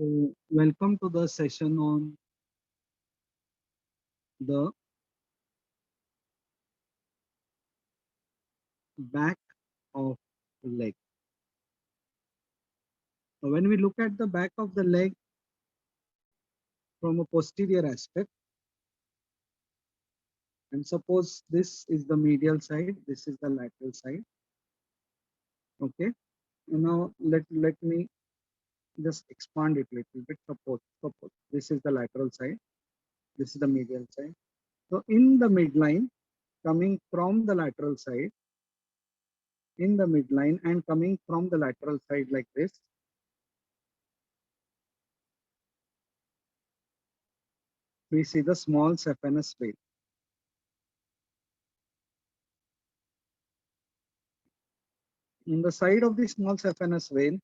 So, welcome to the session on the back of the leg. When we look at the back of the leg from a posterior aspect, and suppose this is the medial side, this is the lateral side. Okay. Now let me just expand it a little bit. Suppose this is the lateral side, this is the medial side. So in the midline, coming from the lateral side, in the midline and coming from the lateral side like this, we see the small saphenous vein. On the side of the small saphenous vein,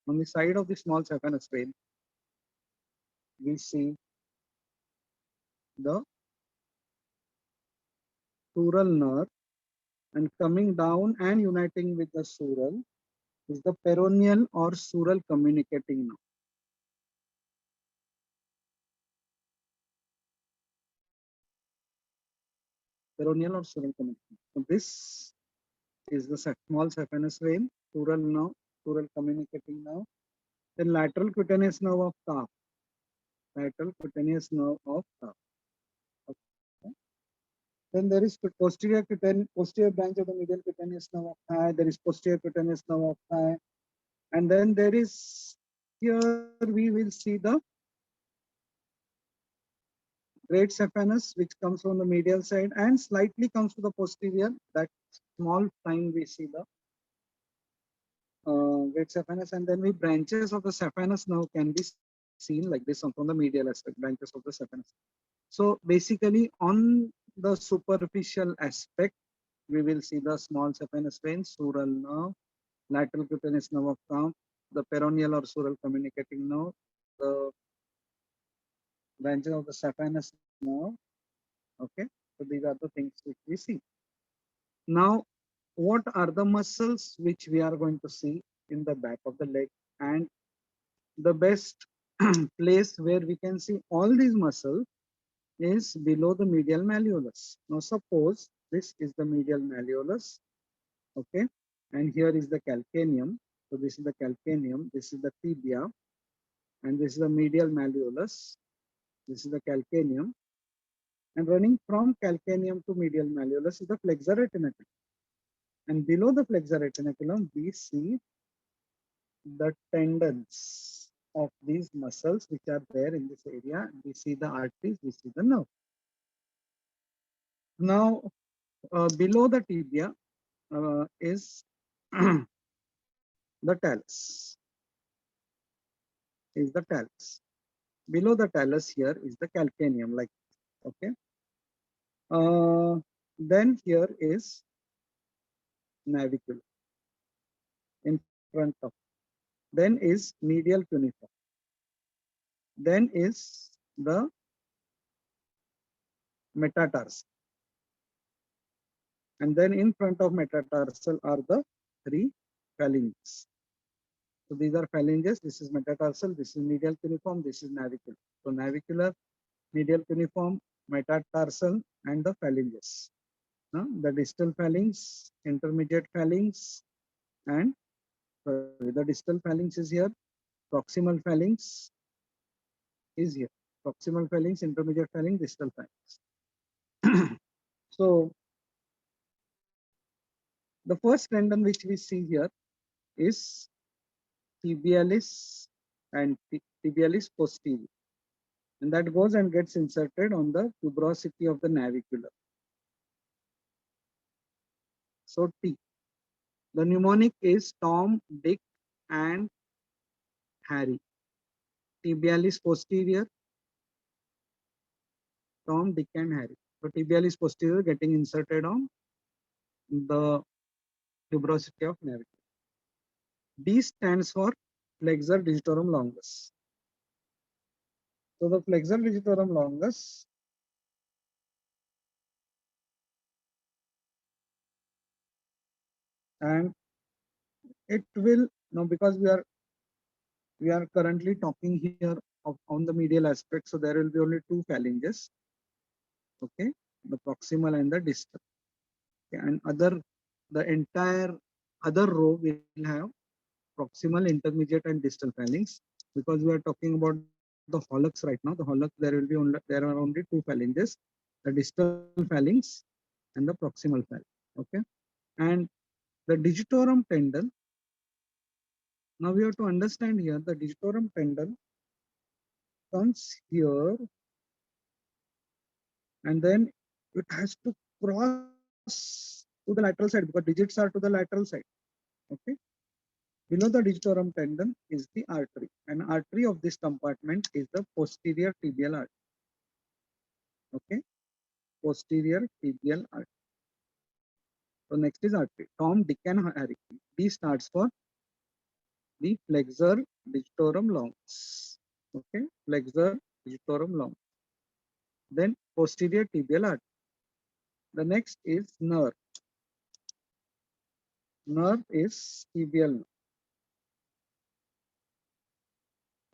on the side of the small saphenous vein, we see the sural nerve, and coming down and uniting with the sural is the peroneal or sural communicating nerve. Peroneal or sural communicating. So this is the small saphenous vein, sural nerve, sural communicating nerve. Then lateral cutaneous nerve of calf, lateral cutaneous nerve of calf. Okay. Then there is posterior branch of the medial cutaneous nerve of thigh. There is posterior cutaneous nerve of thigh, and then there is here we will see the great saphenous, which comes from the medial side and slightly comes to the posterior. That small time we see the great saphenous, and then we branches of the saphenous nerve can be seen like this from the medial aspect, branches of the saphenous. So basically, on the superficial aspect, we will see the small saphenous vein, sural nerve, lateral cutaneous nerve of calf, the peroneal or sural communicating nerve, the branches of the saphenous nerve. Okay, so these are the things which we see. Now, what are the muscles which we are going to see in the back of the leg? And the best place where we can see all these muscles is below the medial malleolus. Now, suppose this is the medial malleolus, okay, and here is the calcaneum. So this is the calcaneum, this is the tibia, and this is the medial malleolus. This is the calcaneum, and running from calcaneum to medial malleolus is the flexor retinaculum. And below the flexor retinaculum, we see the tendons of these muscles which are there in this area. We see the arteries, we see the nerve. Now, below the tibia is the talus. Is the talus. Below the talus here is the calcaneum, like okay. Then here is naviculum in front of. Then is medial cuneiform. Then is the metatarsal. And then in front of metatarsal are the three phalanges. So these are phalanges. This is metatarsal. This is medial cuneiform. This is navicular. So navicular, medial cuneiform, metatarsal, and the phalanges. The distal phalanx, intermediate phalanx, and the distal phalanx is here. Proximal phalanx is here. Proximal phalanx, intermediate phalanx, distal phalanx. So the first tendon which we see here is tibialis and tibialis posterior, and that goes and gets inserted on the tuberosity of the navicular. So T. The mnemonic is Tom, Dick, and Harry. Tibialis posterior, Tom, Dick, and Harry. So tibialis posterior getting inserted on the tuberosity of navicular. D stands for flexor digitorum longus. So the flexor digitorum longus and it will now, because we are we are currently talking here on the medial aspect. So there will be only two phalanges. Okay, the proximal and the distal. Okay, and the entire other row will have proximal, intermediate, and distal phalanx. Because we are talking about the hallux right now. The hallux, there are only two phalanges, the distal phalanx and the proximal phalanx. Okay, and the digitorum tendon. Now we have to understand here the digitorum tendon comes here, and then it has to cross to the lateral side because digits are to the lateral side. Okay, below the digitorum tendon is the artery. An artery of this compartment is the posterior tibial artery. Okay, posterior tibial artery. So next is artery. Tom, Dick, and Harry. D starts for the flexor digitorum longus. Okay, flexor digitorum longus. Then posterior tibial artery. The next is nerve. Nerve is tibial.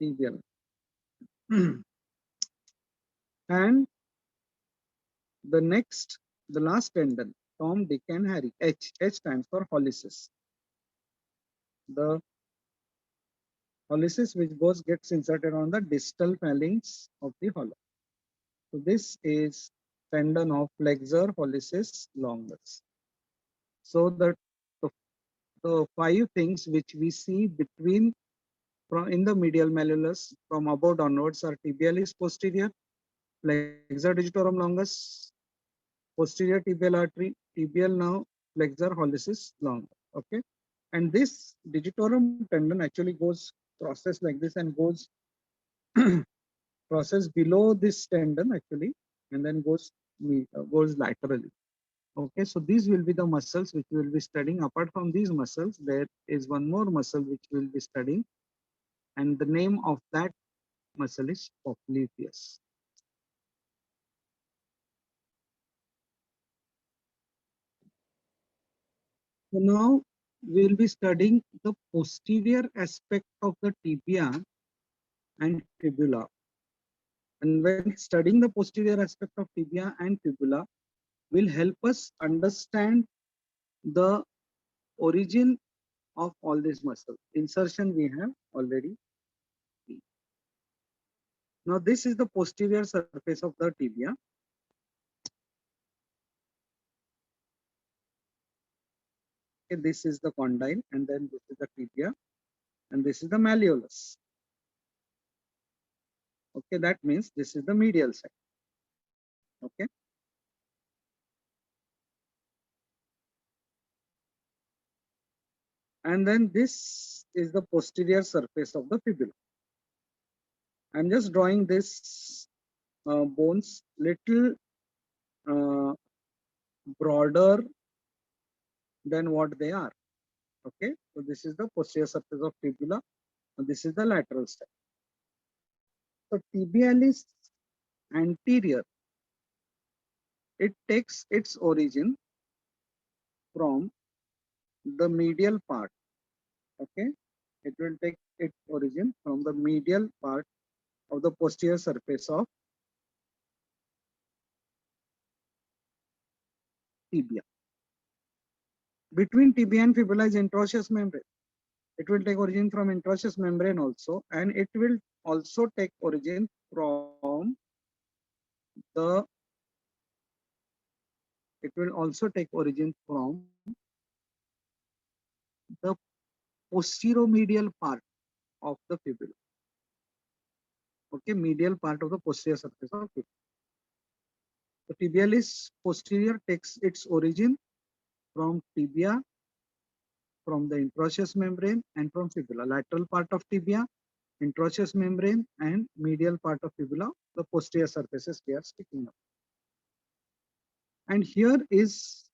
Tibial. And the next, the last tendon, Tom, Dick, and Harry. H. H stands for Soleus. The Soleus which gets inserted on the distal phalanx of the hollow. So this is tendon of flexor Soleus longus. So the five things which we see between in the medial malleolus from above downwards are tibialis posterior, flexor digitorum longus, posterior tibial artery, tibial now, flexor Soleus longus. Okay, and this digitorum tendon actually goes crosses like this and goes crosses below this tendon actually, and then goes laterally. Okay, so these will be the muscles which we will be studying. Apart from these muscles, there is one more muscle which we will be studying, and the name of that muscle is popliteus. So now we will be studying the posterior aspect of the tibia and fibula. And when studying the posterior aspect of tibia and fibula will help us understand the origin of all these muscles. Insertion we have already seen. Now this is the posterior surface of the tibia. Okay, this is the condyle, and then this is the tibia, and this is the malleolus. Okay, that means this is the medial side. Okay. And then this is the posterior surface of the fibula. I'm just drawing this bones little uh, broader than what they are. Okay, so this is the posterior surface of fibula, and this is the lateral side. So tibialis anterior, it takes its origin from the medial part. Okay, it will take its origin from the medial part of the posterior surface of tibia. Between tibia and fibula is interosseous membrane. It will take origin from interosseous membrane also, and it will also take origin from the it will also take origin from the posteromedial part of the fibula. Okay, medial part of the posterior surface of fibula. The tibialis posterior takes its origin from tibia, from the interosseous membrane, and from fibula. Lateral part of tibia, interosseous membrane, and medial part of fibula, the posterior surfaces we are speaking of. And here is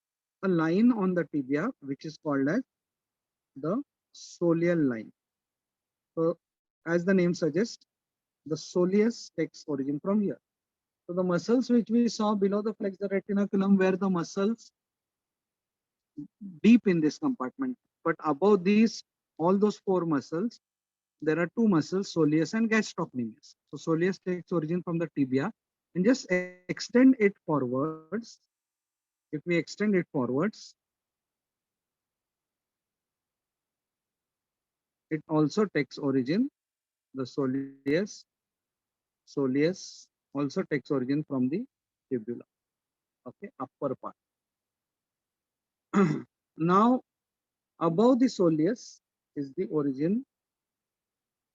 a line on the tibia which is called as the soleal line. So as the name suggests, the soleus takes origin from here. So the muscles which we saw below the flexor retinaculum were the muscles deep in this compartment. But above these, all those four muscles there are two muscles, soleus and gastrocnemius. So soleus takes origin from the tibia, and just extend it forwards. If we extend it forwards, it also takes origin, the soleus also takes origin from the fibula, okay, upper part. Now, above the soleus is the origin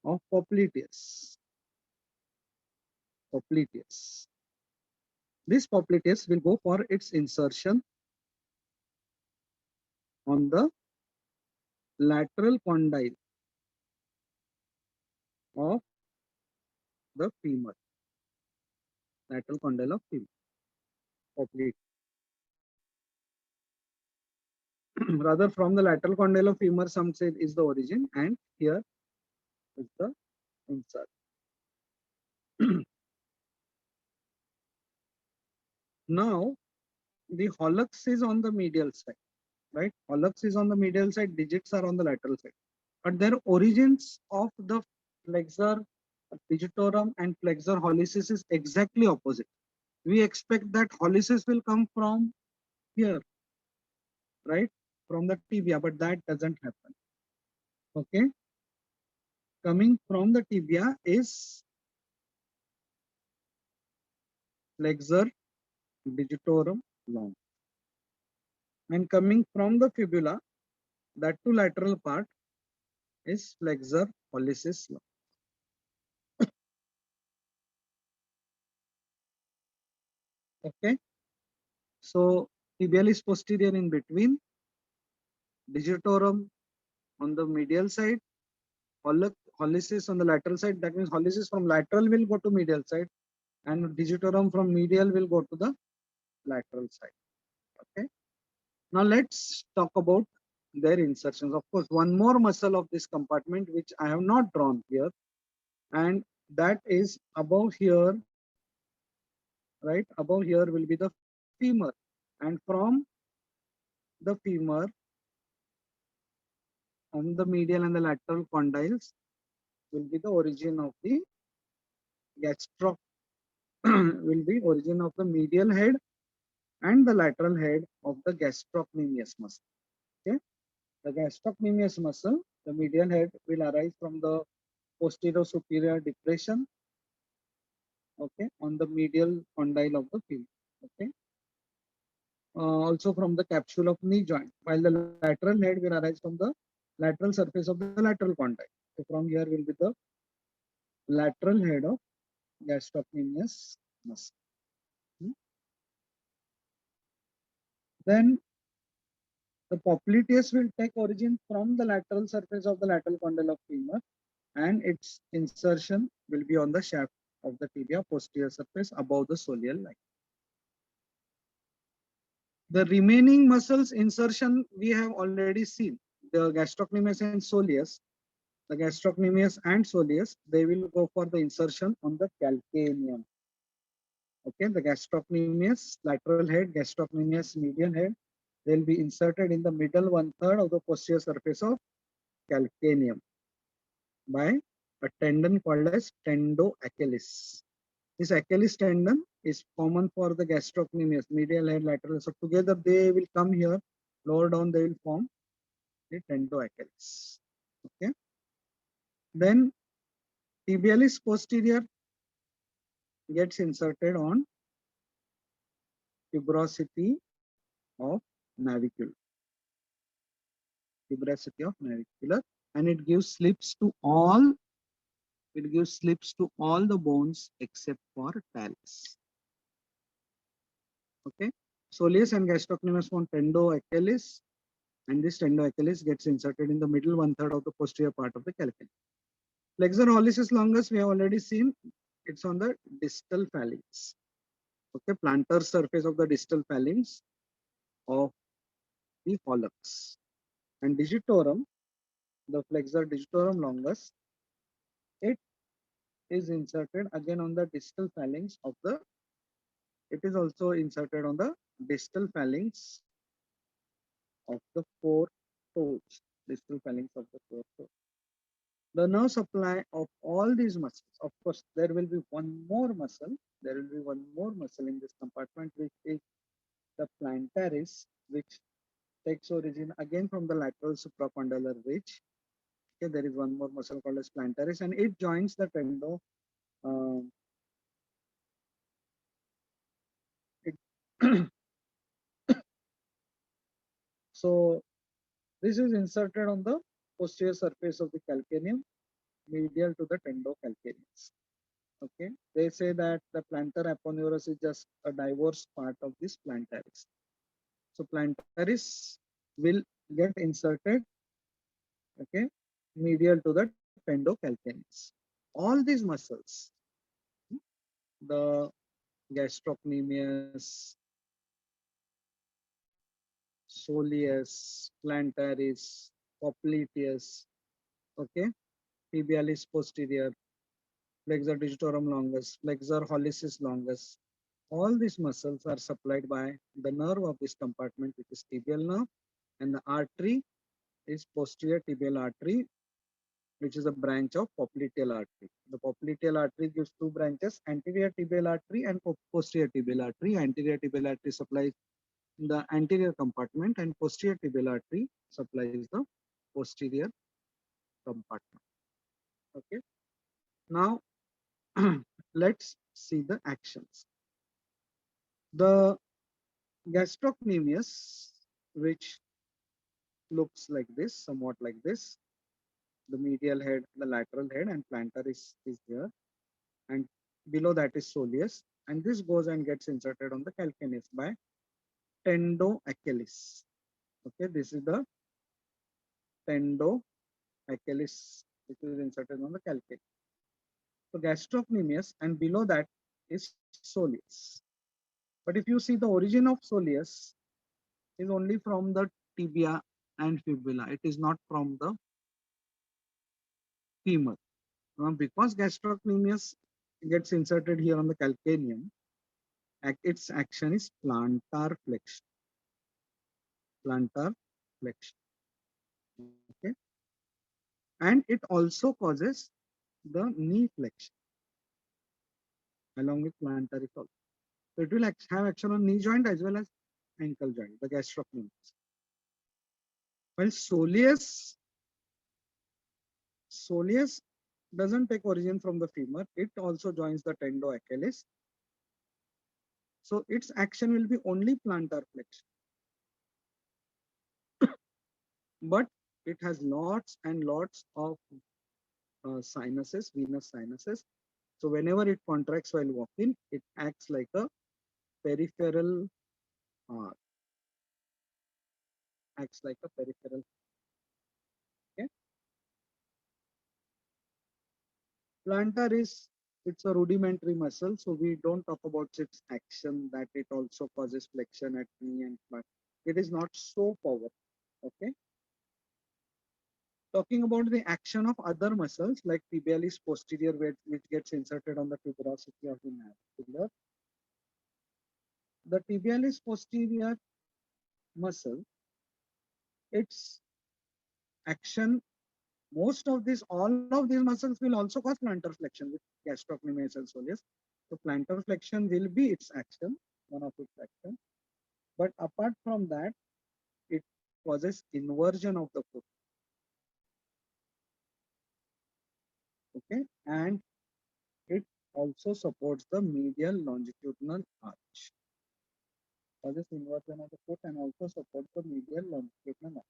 of popliteus. Popliteus. This popliteus will go for its insertion on the lateral condyle of the femur, lateral condyle of femur, popliteus. Rather, from the lateral condyle of femur, some say is the origin, and here is the insert. Now, the hallux is on the medial side, right? Hallux is on the medial side, digits are on the lateral side. But their origins of the flexor digitorum and flexor hallucis is exactly opposite. We expect that hallucis will come from here, right? From the tibia, but that doesn't happen. Okay. Coming from the tibia is flexor digitorum long. And coming from the fibula, that two lateral part is flexor hallucis long. Okay. So tibialis posterior in between, digitorum on the medial side, hallucis on the lateral side. That means hallucis from lateral will go to medial side, and digitorum from medial will go to the lateral side. Okay. Now let's talk about their insertions. Of course, one more muscle of this compartment which I have not drawn here, and that is above here, right? Above here will be the femur, and from the femur on the medial and the lateral condyles will be the origin of the gastroc will be origin of the medial head and the lateral head of the gastrocnemius muscle. Okay, the gastrocnemius muscle, the medial head will arise from the posterior superior depression. Okay, on the medial condyle of the femur. Okay, also from the capsule of knee joint, while the lateral head will arise from the lateral surface of the lateral condyle. So from here will be the lateral head of gastrocnemius muscle. Hmm. Then the popliteus will take origin from the lateral surface of the lateral condyle of femur, and its insertion will be on the shaft of the tibia posterior surface above the soleal line. The remaining muscles insertion we have already seen. The gastrocnemius and soleus, the gastrocnemius and soleus, they will go for the insertion on the calcaneum. Okay, the gastrocnemius lateral head, gastrocnemius medial head, they will be inserted in the middle one third of the posterior surface of calcaneum by a tendon called as tendoachilles. This Achilles tendon is common for the gastrocnemius, medial head, lateral. So together they will come here, lower down they will form the tendoachilles. Okay. Then tibialis posterior gets inserted on tuberosity of navicular. Tuberosity of navicular, and it gives slips to all. It gives slips to all the bones except for talus. Okay. Soleus and gastrocnemius form tendoachilles, and this tendoachilles gets inserted in the middle one third of the posterior part of the calcaneum. Flexor hallucis longus we have already seen. It's on the distal phalanx. Okay, plantar surface of the distal phalanx of the hallux. And digitorum, the flexor digitorum longus, it is inserted again on the distal phalanx of the. It is also inserted on the distal phalanx of the four toes. Distal phalanx of the four toes. the nerve supply of all these muscles. Of course, there will be one more muscle. There will be one more muscle in this compartment, which is the plantaris, which takes origin again from the lateral supracondylar ridge. Okay, there is one more muscle called as plantaris, and it joins the tendo. Um, it so this is inserted on the posterior surface of the calcaneum, medial to the tendocalcaneus. Okay, they say that the plantar aponneurus is just a diverse part of this plantaris. So plantaris will get inserted, okay, medial to the tendocalcaneus. All these muscles, the gastrocnemius, soleus, plantaris, popliteus, okay, tibialis posterior, flexor digitorum longus, flexor hallucis longus. All these muscles are supplied by the nerve of this compartment, which is tibial nerve, and the artery is posterior tibial artery, which is a branch of popliteal artery. The popliteal artery gives two branches, anterior tibial artery and posterior tibial artery. Anterior tibial artery supplies the anterior compartment, and posterior tibial artery supplies the posterior compartment. Okay. Now, let's see the actions. The gastrocnemius, which looks like this, somewhat like this, the medial head, the lateral head, and plantar is here, and below that is soleus, and this goes and gets inserted on the calcaneus by tendo achilles. Okay, this is the tendo achilles, which is inserted on the calcaneus. So gastrocnemius, and below that is soleus. But if you see the origin of soleus is only from the tibia and fibula. It is not from the femur. Because gastrocnemius gets inserted here on the calcaneum, its action is plantar flexion. Plantar flexion. Okay. And it also causes the knee flexion along with plantaris also. So it will have action on knee joint as well as ankle joint, the gastrocnemius. While soleus doesn't take origin from the femur, it also joins the tendo achilles. So its action will be only plantar flexion. But it has lots and lots of sinuses, venous sinuses. So whenever it contracts while walking, it acts like a peripheral uh, acts like a peripheral. Okay. Plantar is, it's a rudimentary muscle, so we don't talk about its action that it also causes flexion at knee and back. It is not so powerful. Okay. Talking about the action of other muscles like tibialis posterior, which gets inserted on the tuberosity of the navicular. The tibialis posterior muscle, its action, most of these, all of these muscles will also cause plantar flexion with gastrocnemius and soleus. So plantar flexion will be its action, one of its action. But apart from that, it causes inversion of the foot. Okay, and it also supports the medial longitudinal arch. Causes inversion of the foot and also supports the medial longitudinal arch.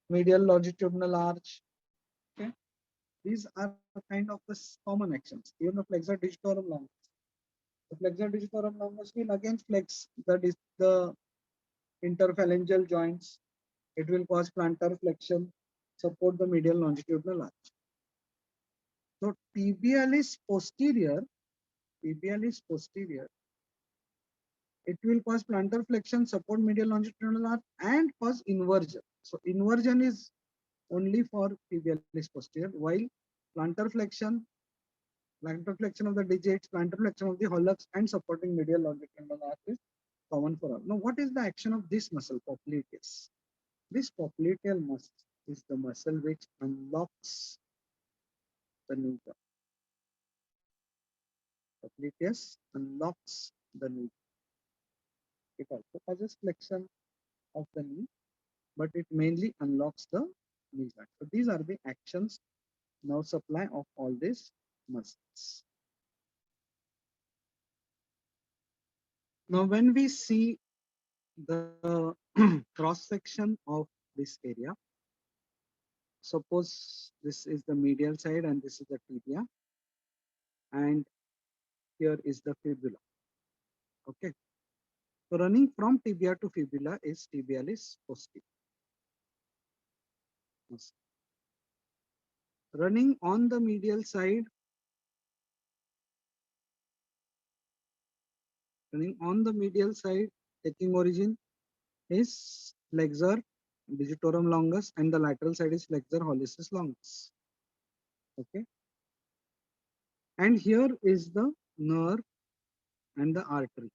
Medial longitudinal arch. Okay, these are kind of the common actions. Even the flexor digitorum longus. The flexor digitorum longus will again flex the interphalangeal joints. It will cause plantar flexion. support the medial longitudinal arch. So tibialis posterior, tibialis posterior, it will cause plantar flexion, support medial longitudinal arch, and cause inversion. So inversion is only for tibialis posterior, while plantar flexion of the digits, plantar flexion of the hallux, and supporting medial longitudinal arch is common for all. Now, what is the action of this muscle, popliteus? This popliteal muscle is the muscle which unlocks the knee joint. Popliteus unlocks the knee. It also causes flexion of the knee, but it mainly unlocks the knee joint. So these are the actions, nerve supply of all these muscles. Now, when we see the cross section of this area, suppose this is the medial side and this is the tibia, and here is the fibula. Okay. So running from tibia to fibula is tibialis posterior. Running on the medial side, taking origin is flexor, digitorum longus, and the lateral side is flexor hallucis longus. Okay. And here is the nerve and the artery.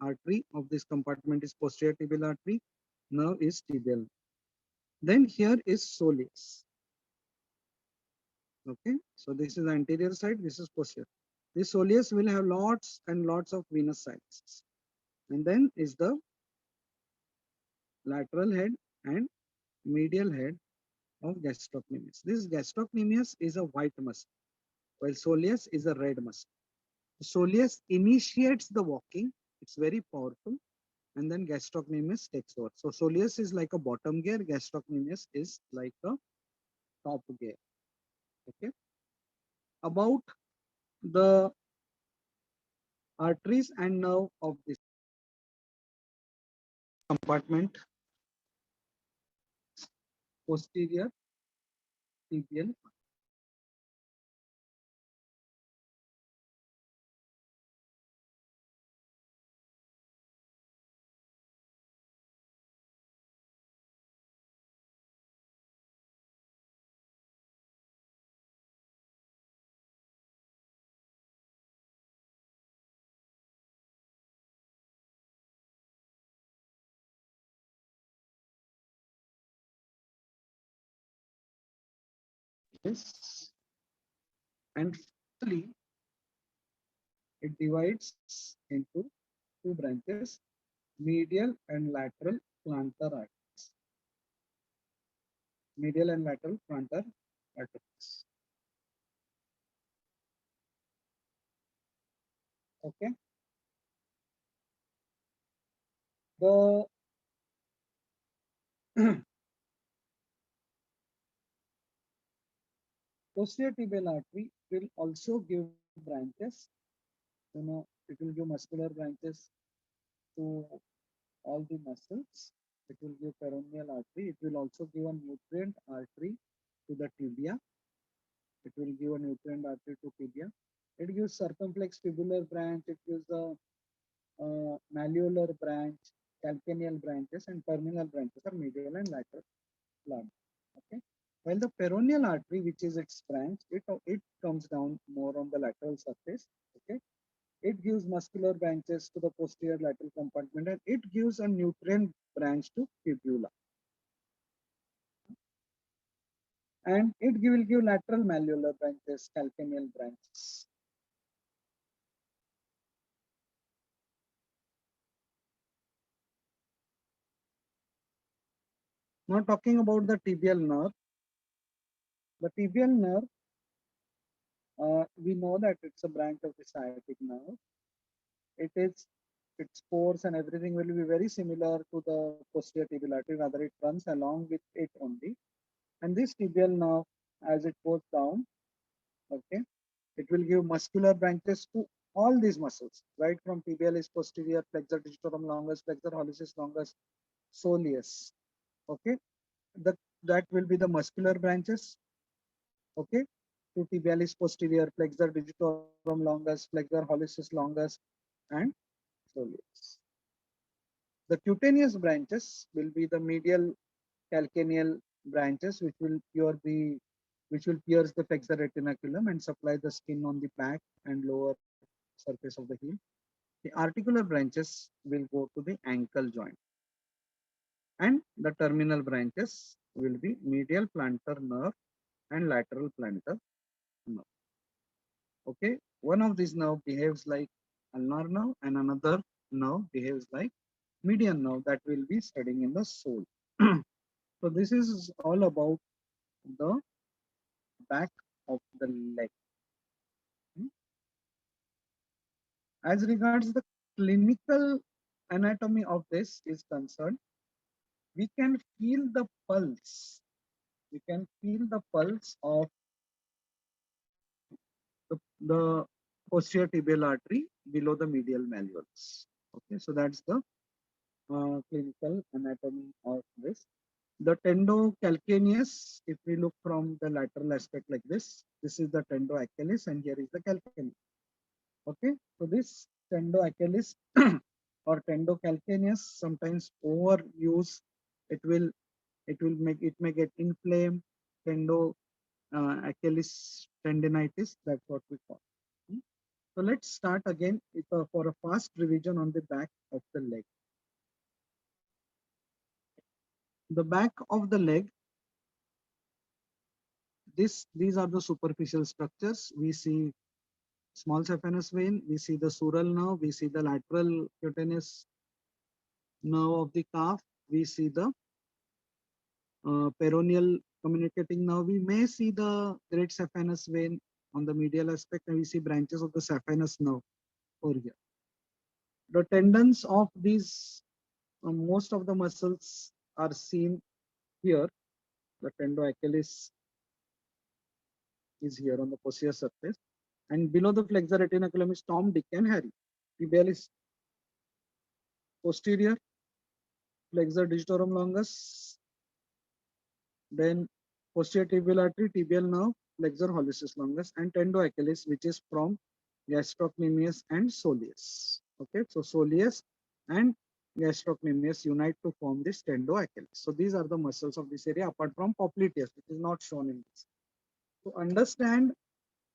Artery of this compartment is posterior tibial artery, nerve is tibial. Then here is soleus. Okay, so this is the anterior side, this is posterior. This soleus will have lots and lots of venous sinuses. And then is the lateral head and medial head of gastrocnemius. This gastrocnemius is a white muscle, while soleus is a red muscle. Soleus initiates the walking, it's very powerful, and then gastrocnemius takes over. So soleus is like a bottom gear, gastrocnemius is like a top gear. Okay. About the arteries and nerve of this compartment, posterior tibial. Yes. And finally, it divides into two branches, medial and lateral plantar arteries. Medial and lateral plantar arteries. Okay. The posterior tibial artery will also give branches. It will give muscular branches to all the muscles. It will give peroneal artery. It will also give a nutrient artery to the tibia. It will give a nutrient artery to tibia. It gives circumflex fibular branch. It gives a malleolar branch, calcaneal branches, and terminal branches are medial and lateral plant. Okay. While the peroneal artery, which is its branch, it comes down more on the lateral surface. Okay. It gives muscular branches to the posterior lateral compartment, and it gives a nutrient branch to fibula. And it will give lateral malleolar branches, calcaneal branches. Now talking about the tibial nerve. The tibial nerve, we know that it's a branch of the sciatic nerve. Its course and everything will be very similar to the posterior tibial artery, rather it runs along with it only. And this tibial nerve, as it goes down, okay, it will give muscular branches to all these muscles, right from tibialis posterior, flexor digitorum longus, flexor hallucis longus, soleus. Okay, the that will be the muscular branches. Okay, to tibialis posterior, flexor digitorum longus, flexor hallucis longus, and soleus. The cutaneous branches will be the medial calcaneal branches, which will pierce the flexor retinaculum and supply the skin on the back and lower surface of the heel. The articular branches will go to the ankle joint, and the terminal branches will be medial plantar nerve and lateral plantar nerve. Okay, one of these nerve behaves like ulnar nerve, and another nerve behaves like median nerve that will be studying in the sole. So this is all about the back of the leg. As regards the clinical anatomy of this is concerned, we can feel the pulse. We can feel the pulse of the posterior tibial artery below the medial malleolus. Okay, so that's the clinical anatomy of this. The tendocalcaneus, if we look from the lateral aspect like this is the tendoachilles and here is the calcaneus. Okay, so this tendoachilles or tendocalcaneus sometimes overuse. It will it may get inflamed. Tendo Achilles tendinitis. That's what we call. Hmm. So let's start again with for a fast revision on the back of the leg. The back of the leg. These are the superficial structures. We see small saphenous vein. We see the sural nerve. We see the lateral cutaneous nerve of the calf. We see the peroneal communicating nerve. We may see the great saphenous vein on the medial aspect, and we see branches of the saphenous nerve over here. The tendons of these, most of the muscles are seen here. The tendoachilles is here on the posterior surface, and below the flexor retinaculum is Tom, Dick, and Harry. Tibialis posterior, flexor digitorum longus, then posterior tibial artery, tibial nerve, flexor hallucis longus, and tendoachilles, which is from gastrocnemius and soleus. Okay, so soleus and gastrocnemius unite to form this tendoachilles. So these are the muscles of this area apart from popliteus, which is not shown in this. To understand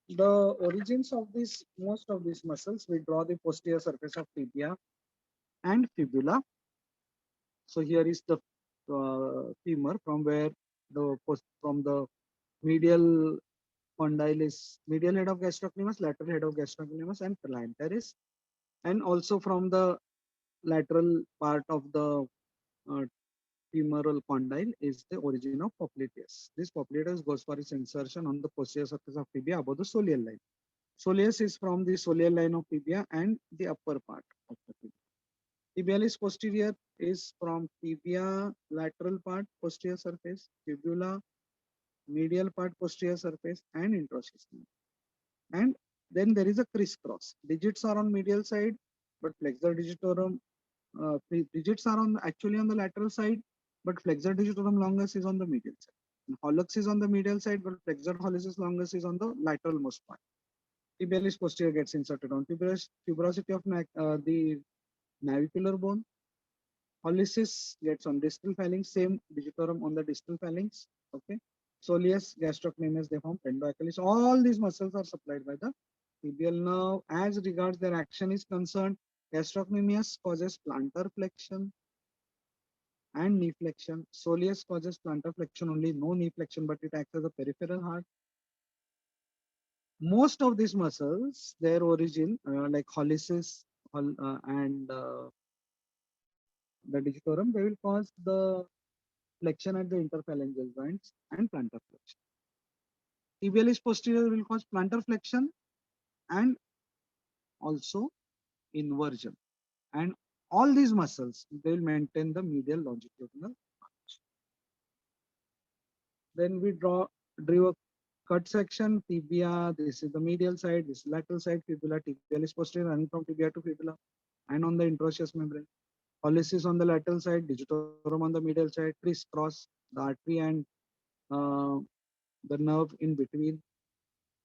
the origins of this, most of these muscles, we draw the posterior surface of tibia and fibula. So here is the femur from where from the medial condyle is medial head of gastrocnemius, lateral head of gastrocnemius, and plantaris, and also from the lateral part of the uh, femoral condyle is the origin of popliteus. This popliteus goes for its insertion on the posterior surface of tibia above the soleal line. Soleus is from the soleal line of tibia and the upper part of the tibia. Tibialis posterior is from tibia lateral part posterior surface, fibula medial part posterior surface, and introsesame. And then there is a crisscross. Digits are on medial side, but flexor digitorum digits are on actually on the lateral side, but flexor digitorum longus is on the medial side. And hallux is on the medial side, but flexor hallucis longus is on the lateral most part. Tibialis posterior gets inserted on tuberosity of the navicular bone. Hallucis gets on distal phalanx, same digitorum on the distal phalanx. Okay. Soleus, gastrocnemius, they form tendoachilles. All these muscles are supplied by the tibial nerve. As regards their action is concerned, gastrocnemius causes plantar flexion and knee flexion. Soleus causes plantar flexion only, no knee flexion, but it acts as a peripheral heart. Most of these muscles, their origin, like hallucis and the digitorum, they will cause the flexion at the interphalangeal joints and plantar flexion. Tibialis posterior will cause plantar flexion and also inversion. And all these muscles, they will maintain the medial longitudinal arch. Then we drew a cut section, tibia, this is the medial side, this is lateral side, fibula, tibialis posterior running from tibia to fibula and on the interosseous membrane. Hallucis on the lateral side, digitorum on the medial side, crisscross, the artery and uh, the nerve in between.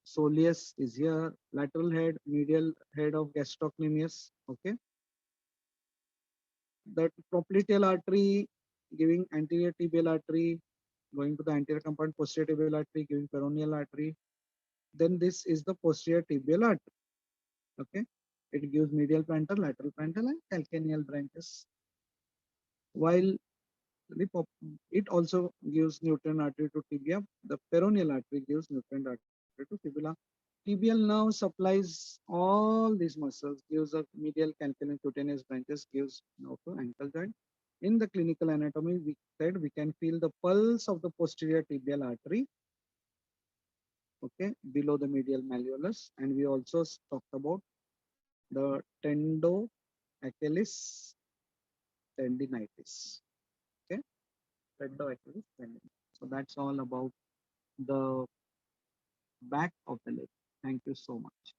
Soleus is here, lateral head, medial head of gastrocnemius. Okay, that popliteal artery giving anterior tibial artery, going to the anterior compound, posterior tibial artery giving peroneal artery. Then this is the posterior tibial artery. Okay, it gives medial plantar, lateral plantar, and calcaneal branches. While it also gives nutrient artery to tibia. The peroneal artery gives nutrient artery to fibula. Tbl nerve supplies all these muscles, gives a medial calcaneal cutaneous branches, gives nerve to ankle joint. In the clinical anatomy, we said we can feel the pulse of the posterior tibial artery, okay, below the medial malleolus, and we also talked about the tendo Achilles tendinitis. Okay, tendo Achilles tendinitis. So that's all about the back of the leg. Thank you so much.